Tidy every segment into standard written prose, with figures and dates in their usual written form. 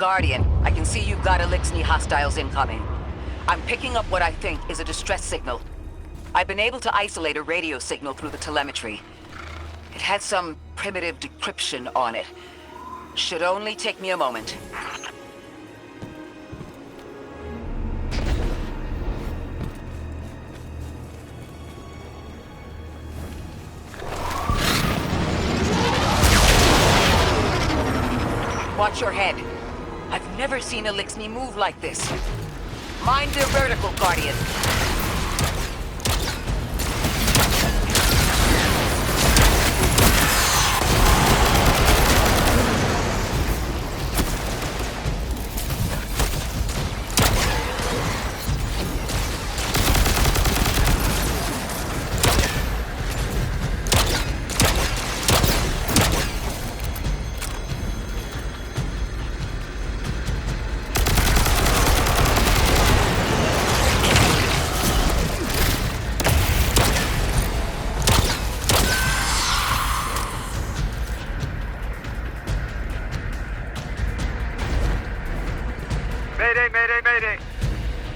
Guardian, I can see you've got Eliksni hostiles incoming. I'm picking up what I think is a distress signal. I've been able to isolate a radio signal through the telemetry. It had some primitive decryption on it. Should only take me a moment. Watch your head. I've never seen Eliksni move like this. Mind their vertical, Guardian. Mayday!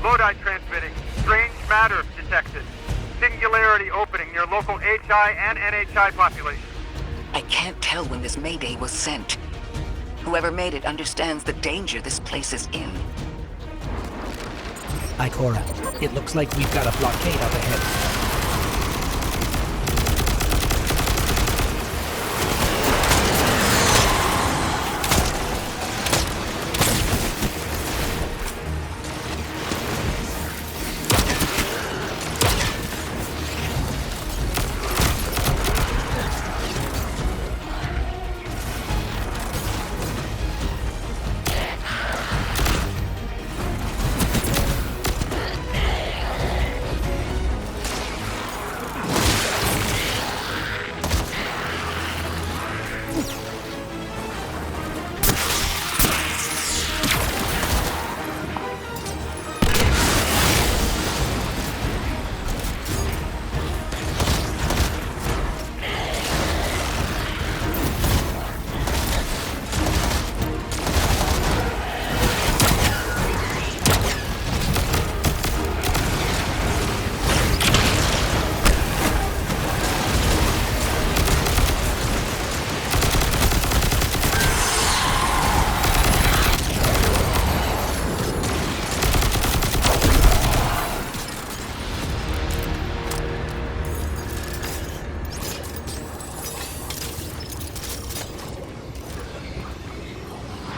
Lodi transmitting. Strange matter detected. Singularity opening near local HI and NHI population. I can't tell when this Mayday was sent. Whoever made it understands the danger this place is in. Ikora, it looks like we've got a blockade up ahead.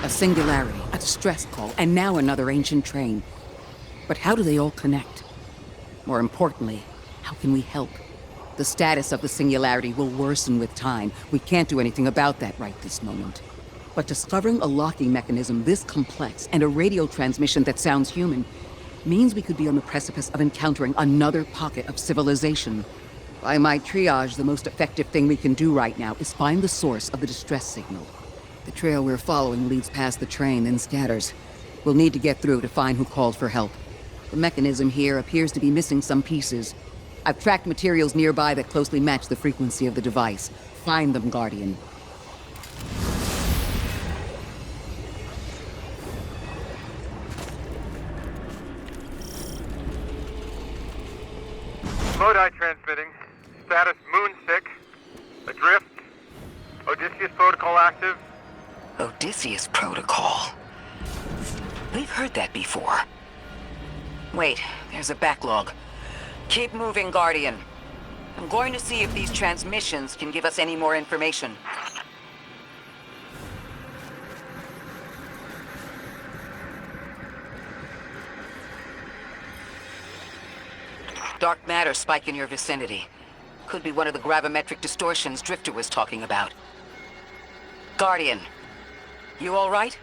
A singularity, a distress call, and now another ancient train. But how do they all connect? More importantly, how can we help? The status of the singularity will worsen with time. We can't do anything about that right this moment. But discovering a locking mechanism this complex and a radio transmission that sounds human means we could be on the precipice of encountering another pocket of civilization. By my triage, the most effective thing we can do right now is find the source of the distress signal. The trail we're following leads past the train, then scatters. We'll need to get through to find who called for help. The mechanism here appears to be missing some pieces. I've tracked materials nearby that closely match the frequency of the device. Find them, Guardian. Lodi transmitting. Status moonsick. Adrift. Odysseus protocol active. Odysseus Protocol. We've heard that before. Wait, there's a backlog. Keep moving, Guardian. I'm going to see if these transmissions can give us any more information. Dark matter spike in your vicinity. Could be one of the gravimetric distortions Drifter was talking about. Guardian, you all right?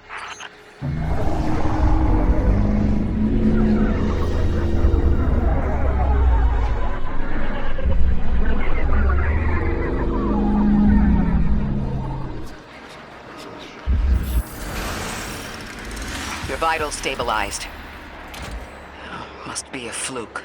Your vitals stabilized. Must be a fluke.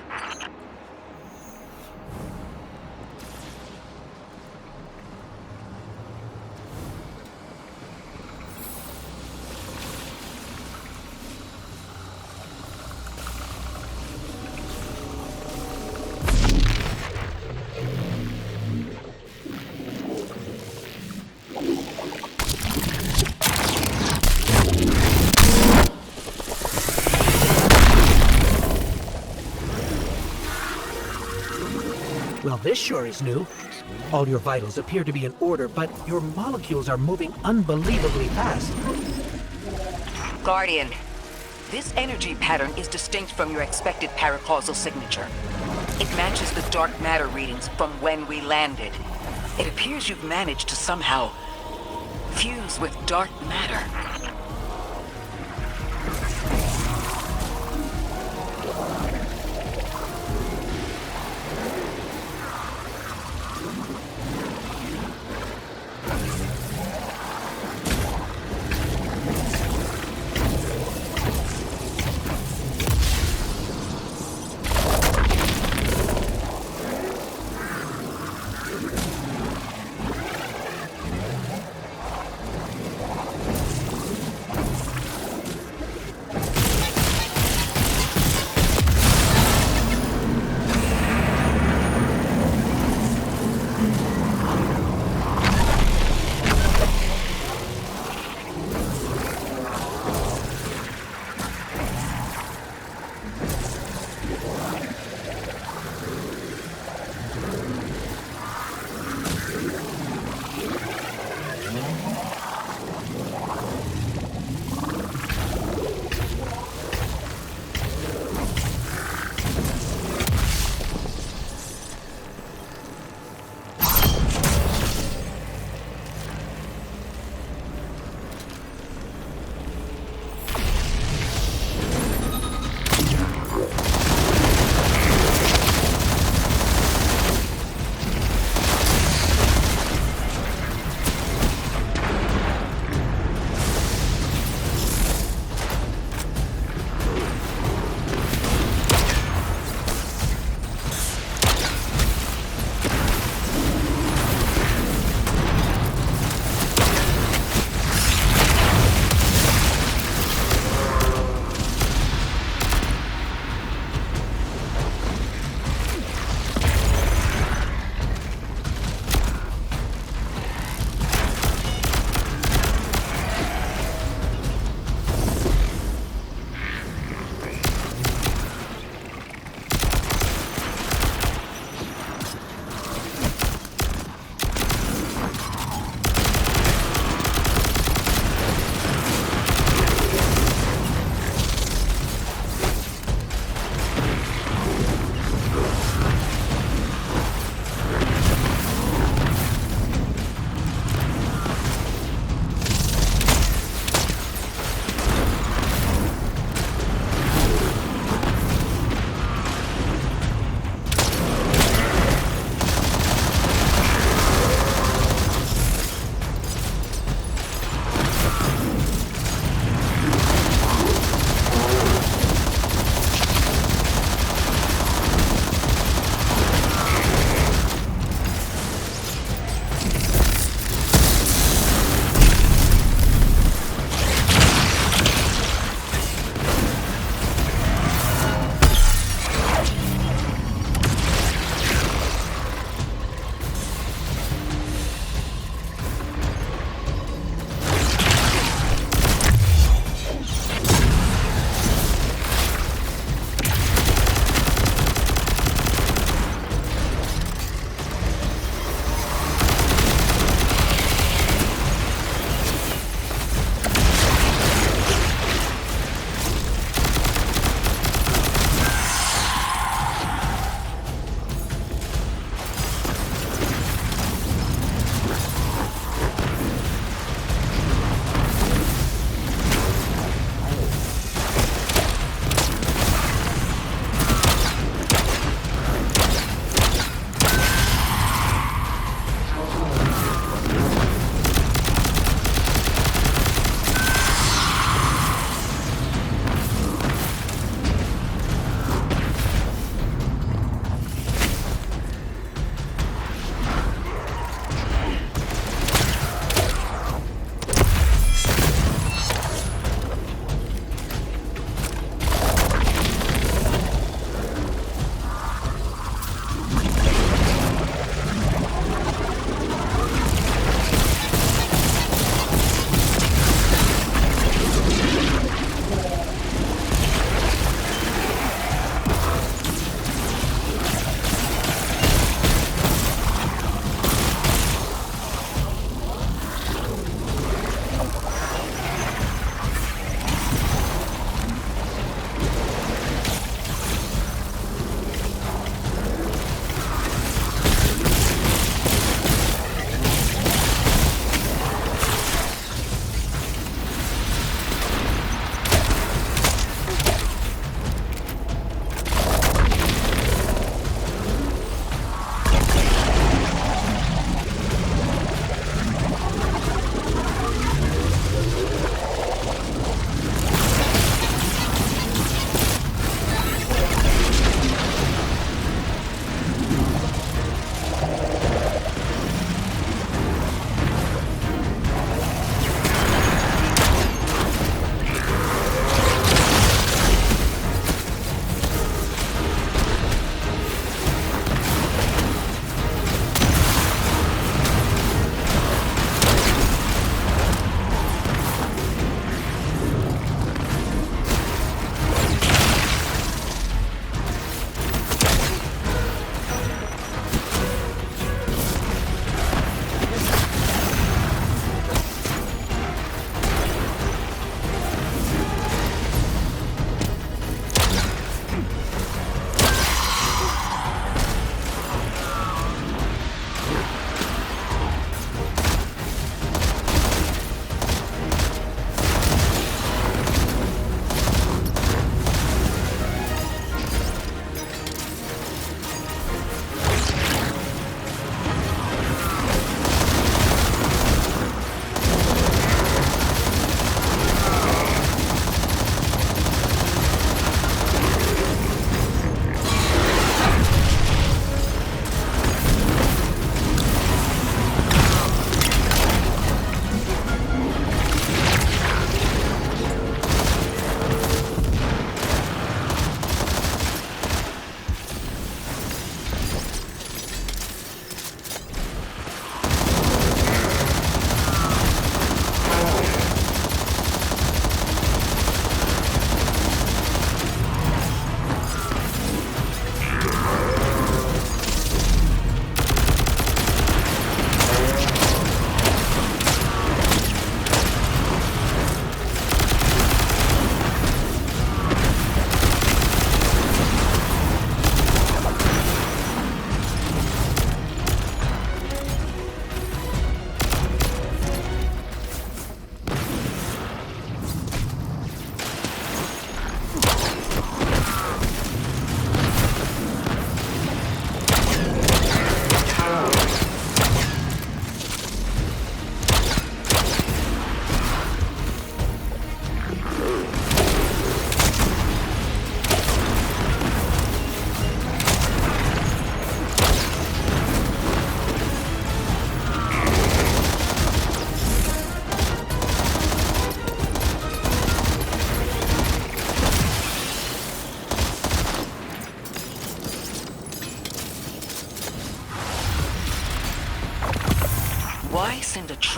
Well, this sure is new. All your vitals appear to be in order, but your molecules are moving unbelievably fast. Guardian, this energy pattern is distinct from your expected paracausal signature. It matches the dark matter readings from when we landed. It appears you've managed to somehow fuse with dark matter.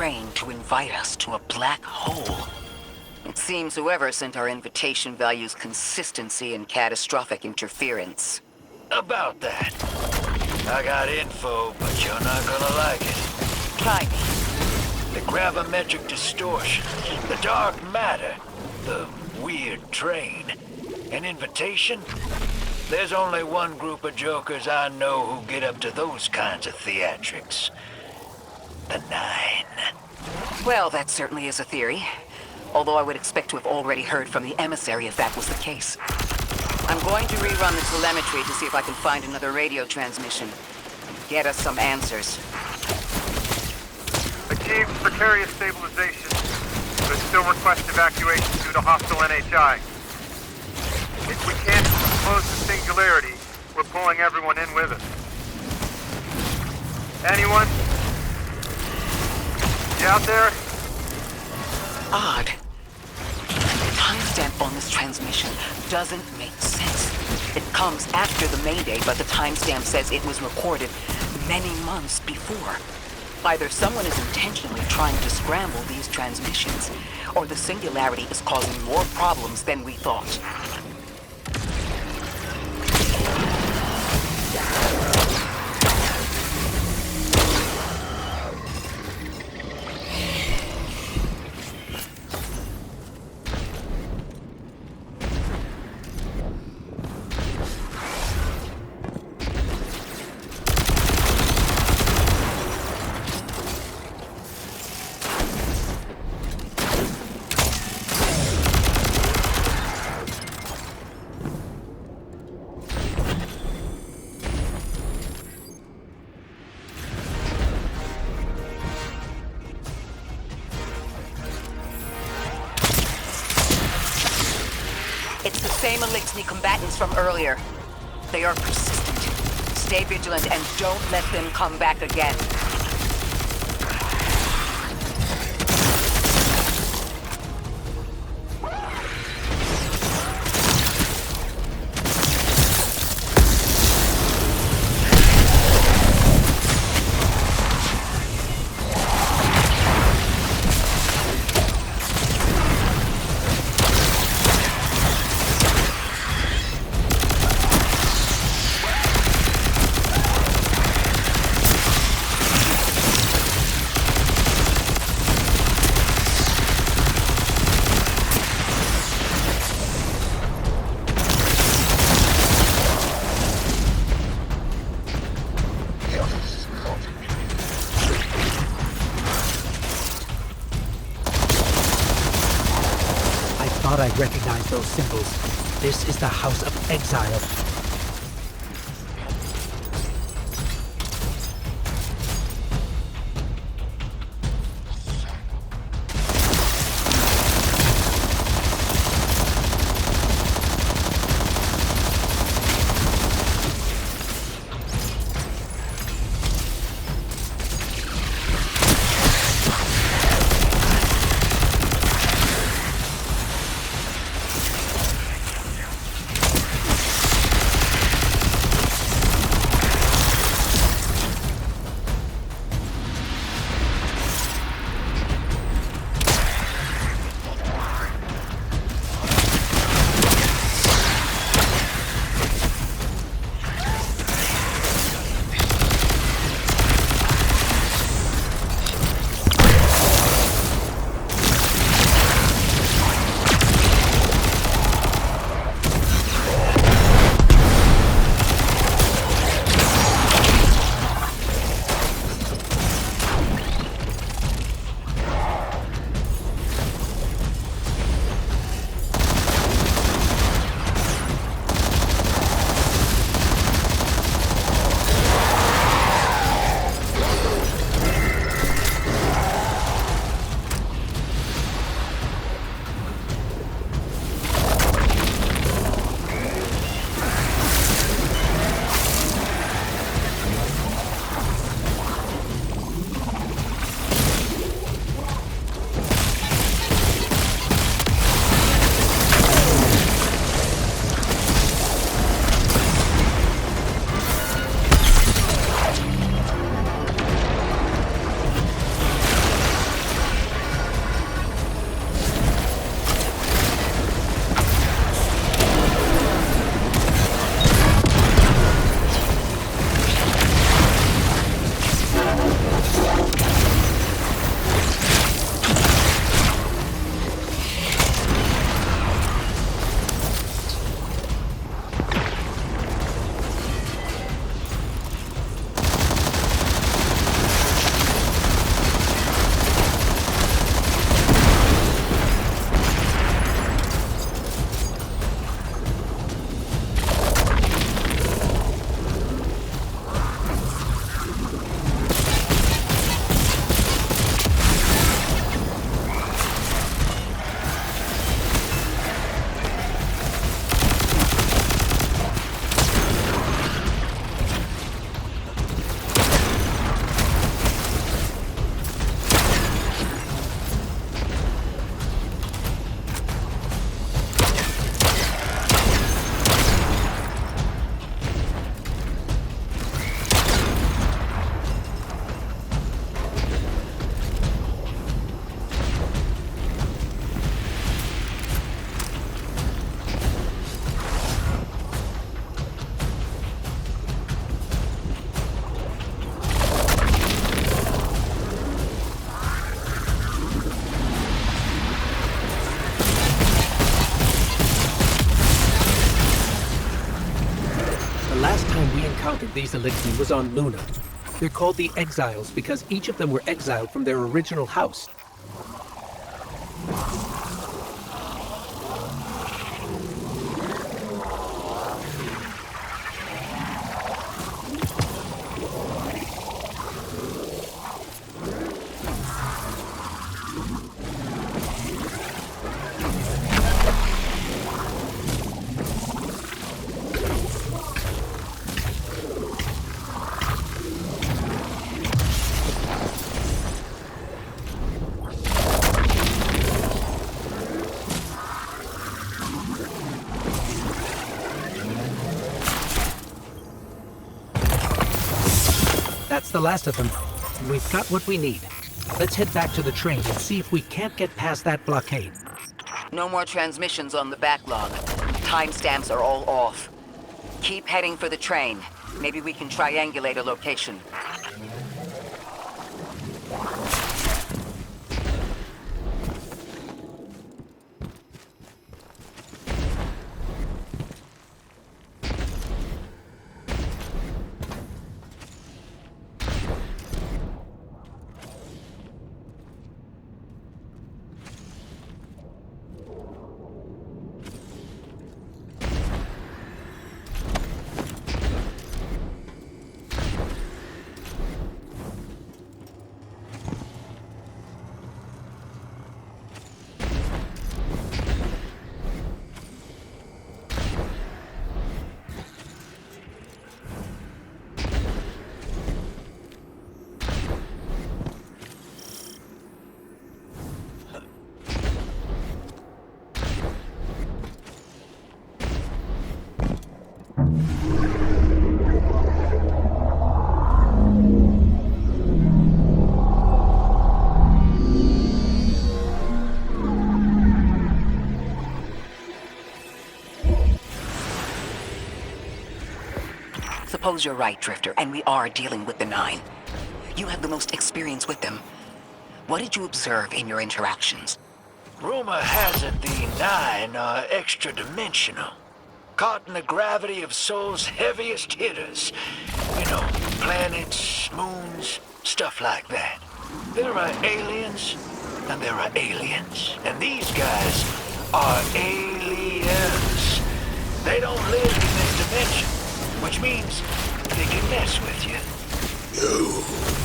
train to invite us to a black hole. It seems whoever sent our invitation values consistency and catastrophic interference. About that. I got info, but you're not gonna like it. Try me. The gravimetric distortion, the dark matter, the weird train. An invitation? There's only one group of jokers I know who get up to those kinds of theatrics. The Nine. Well, that certainly is a theory. Although I would expect to have already heard from the emissary if that was the case. I'm going to rerun the telemetry to see if I can find another radio transmission. Get us some answers. Achieved precarious stabilization, but still request evacuation due to hostile NHI. If we can't close the singularity, we're pulling everyone in with us. Anyone? You out there? Odd. The timestamp on this transmission doesn't make sense. It comes after the Mayday, but the timestamp says it was recorded many months before. Either someone is intentionally trying to scramble these transmissions, or the singularity is causing more problems than we thought. It's the same Elixni combatants from earlier. They are persistent. Stay vigilant and don't let them come back again. Thought I'd recognize those symbols. This is the House of Exile. encountered these Elixni was on Luna. They're called the Exiles because each of them were exiled from their original house. That's the last of them. We've got what we need. Let's head back to the train and see if we can't get past that blockade. No more transmissions on the backlog. Timestamps are all off. Keep heading for the train. Maybe we can triangulate a location. Suppose you're right, Drifter, and we are dealing with the Nine. You have the most experience with them. What did you observe in your interactions? Rumor has it the Nine are extra-dimensional. Caught in the gravity of Sol's heaviest hitters. You know, planets, moons, stuff like that. There are aliens, and there are aliens. And these guys are aliens. They don't live in this dimension, which means they can mess with you. You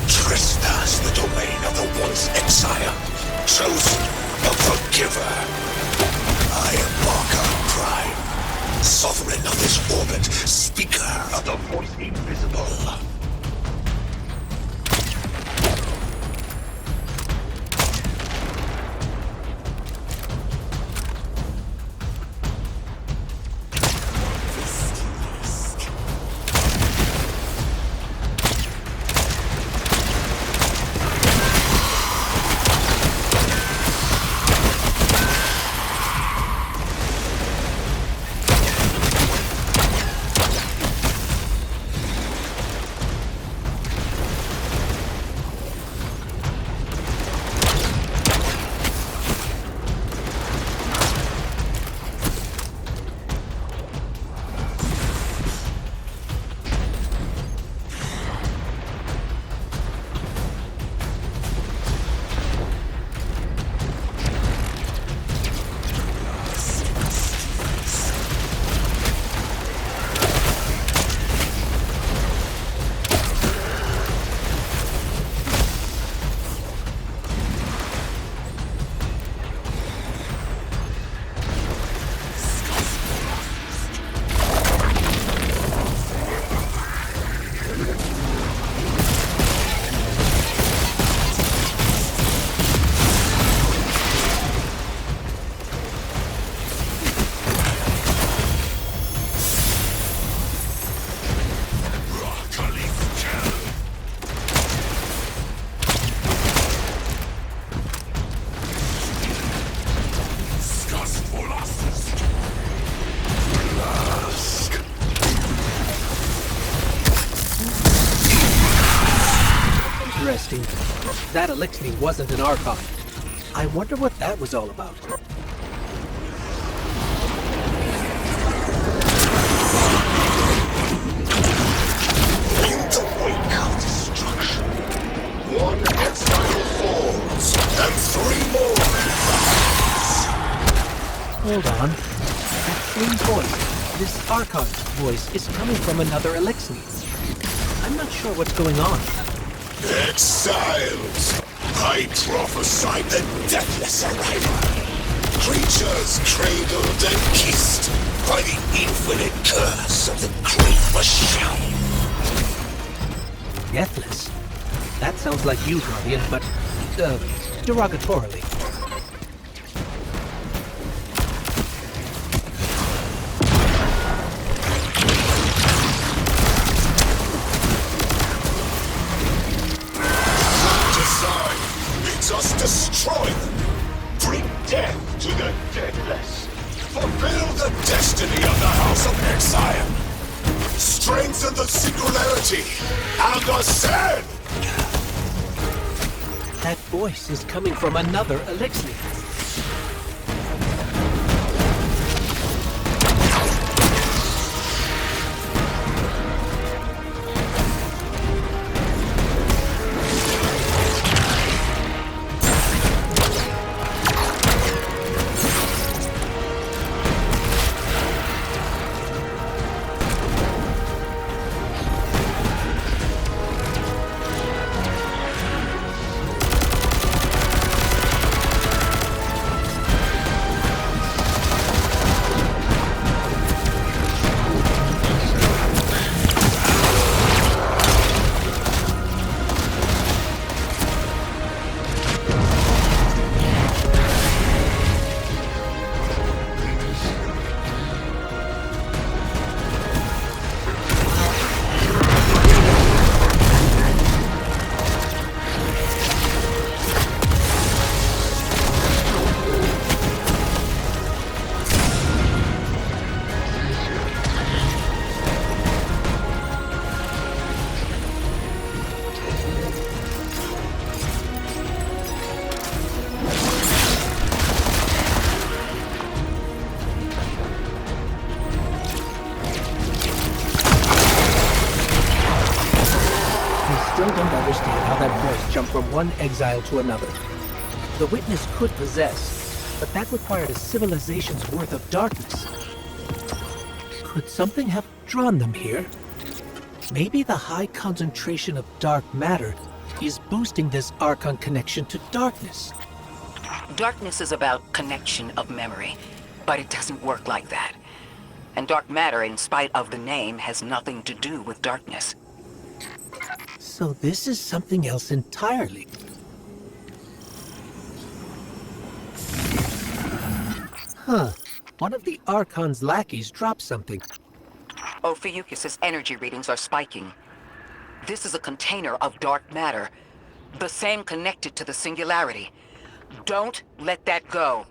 trespass the domain of the once exile, chosen a forgiver. I am Markon Prime, sovereign of this orbit, speaker of the voice invisible. Interesting. That Elixni wasn't an Archon. I wonder what that was all about. One exile falls, and 3 more. Hold on. That same voice, this Archon's voice, is coming from another Elixni. I'm not sure what's going on. Exiles! I prophesied the deathless arrival. Creatures cradled and kissed by the infinite curse of the Great Machine. Deathless? That sounds like you, Guardian, but, derogatorily. Design bids us destroy them. Bring death to the deathless. Fulfill the destiny of the House of Exile. Strengthen the singularity and ascend! That voice is coming from another Elixni. Still don't understand how that voice jumped from one exile to another. The Witness could possess, but that required a civilization's worth of darkness. Could something have drawn them here? Maybe the high concentration of dark matter is boosting this Archon connection to darkness. Darkness is about connection of memory, but it doesn't work like that. And dark matter, in spite of the name, has nothing to do with darkness. So this is something else entirely. Huh. One of the Archon's lackeys dropped something. Ophiuchus's energy readings are spiking. This is a container of dark matter, the same connected to the Singularity. Don't let that go.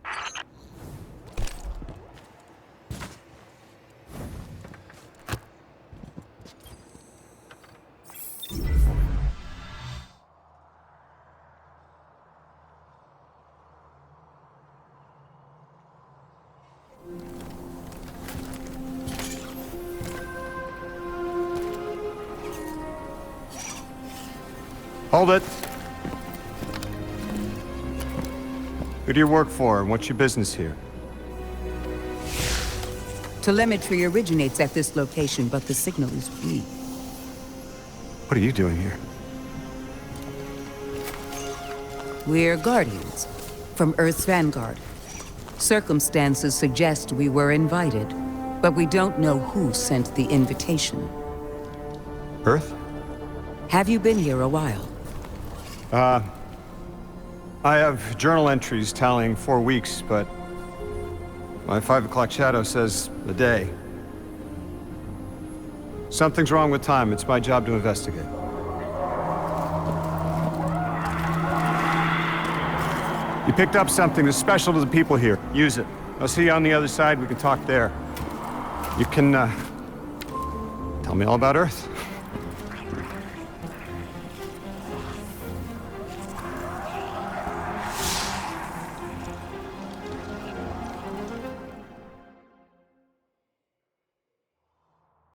Hold it. Who do you work for, and what's your business here? Telemetry originates at this location, but the signal is weak. What are you doing here? We're Guardians, from Earth's vanguard. Circumstances suggest we were invited, but we don't know who sent the invitation. Earth? Have you been here a while? I have journal entries tallying 4 weeks, but my 5 o'clock shadow says a day. Something's wrong with time. It's my job to investigate. You picked up something that's special to the people here. Use it. I'll see you on the other side. We can talk there. You can, tell me all about Earth.